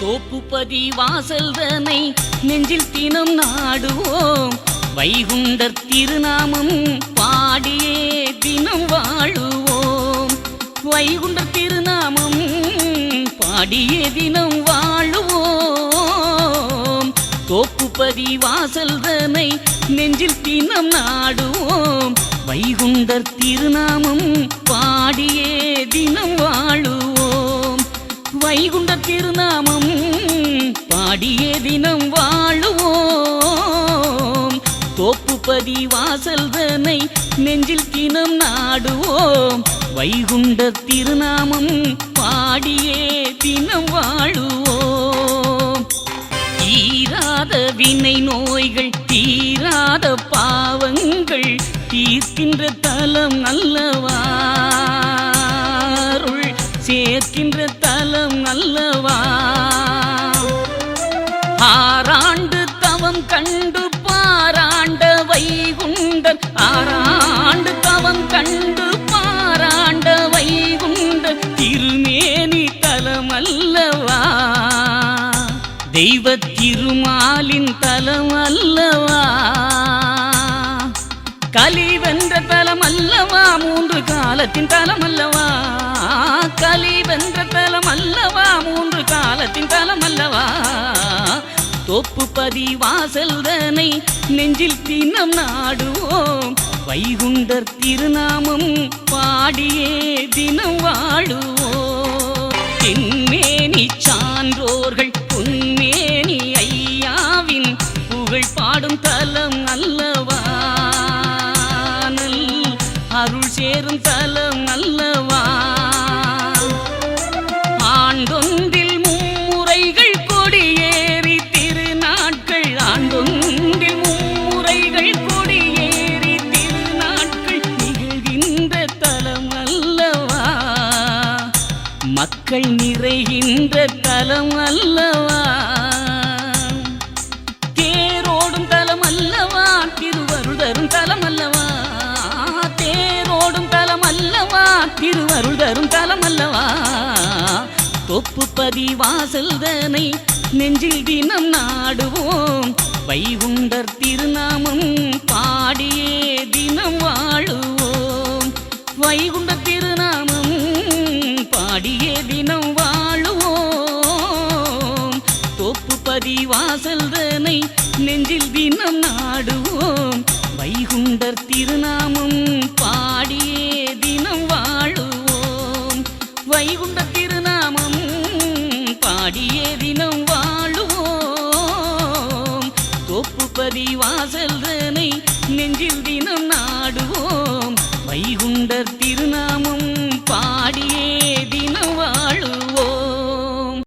தோப்புப்பதி வாசல்தனை நெஞ்சில் தினம் நாடுவோம். வைகுண்டர் திருநாமம் பாடியே தினம் வாழுவோம். வைகுண்டர் திருநாமம் பாடியே தினம் வாழுவோம். தோப்புப்பதி வாசல்தனை நெஞ்சில் தினம் நாடுவோம். வைகுண்டர் திருநாமம் பாடியே தினம் வாழுவோம். வைகுண்டர் திருநாமம் பாடியே தினம் வாழுவோம். தோப்புப்பதி வாசல்தனை நெஞ்சில் தினம் நாடுவோம். வைகுண்டர் திருநாமம் பாடியே தினம் வாழுவோம். தீராத வினை நோய்கள் தீராத பாவங்கள் தீர்க்கின்ற தலம் அல்லவா, அருள் சேர்க்கின்ற தலம் அல்லவா. ஆறாண்டு தவம் கண்டு பாராண்ட வைகுண்டர், ஆறாண்டு தவம் கண்டு பாராண்ட வைகுண்டர் திருமேனி தலம் அல்லவா, தெய்வ திருமாலின் தலம் அல்லவா. கலி வென்ற தலம் அல்லவா, மூன்று காலத்தின் தலம் அல்லவா. கலி வென்ற தலம் அல்லவா, மூன்று காலத்தின் தலம் அல்லவா. தோப்புப்பதி வாசல்தனை நெஞ்சில் தினம் நாடுவோம். வைகுண்டர் திருநாமம் பாடியே தினம் வாழுவோம். தென்மேனி சான்றோர்கள் பொன்மேனி ஐயாவின் புகழ் பாடும் தலம் அல்லவா, அருள் சேரும் தலம் அல்லவா. ஆண்டொன்றில் மும்முறைகள் கொடியேறி திருநாட்கள், ஆண்டொன்றில் மும்முறைகள் கொடியேறி திருநாட்கள் நிகழ்கின்ற தலம் அல்லவா, மக்கள் நிறைகின்ற தலம் அல்லவா. தேரோடும் தலம் அல்லவா, திருவருள் தரும் தலம் அல்லவா. தேரோடும் தலம் அல்லவா, திருவருள் தரும் தலம் அல்லவா. தோப்புப்பதி வாசல்தனை நெஞ்சில் தினம் நாடுவோம். வைகுண்டர் திருநாமம் பாடியே தினம் வாழுவோம். வைகுண்டர் திருநாமம் பாடியே தினம் வாழுவோம். தோப்புப்பதி வாசல்தனை நெஞ்சில் தினம் நாடுவோம். வைகுண்டர் திருநாமம் பாடியே தினம் வாழுவோம். வைகுண்டர் திருநாமம் பாடியே தினம் வாழுவோம். தோப்புப்பதி வாசல்தனை நெஞ்சில் தினம் நாடுவோம். வைகுண்டர் திருநாமம்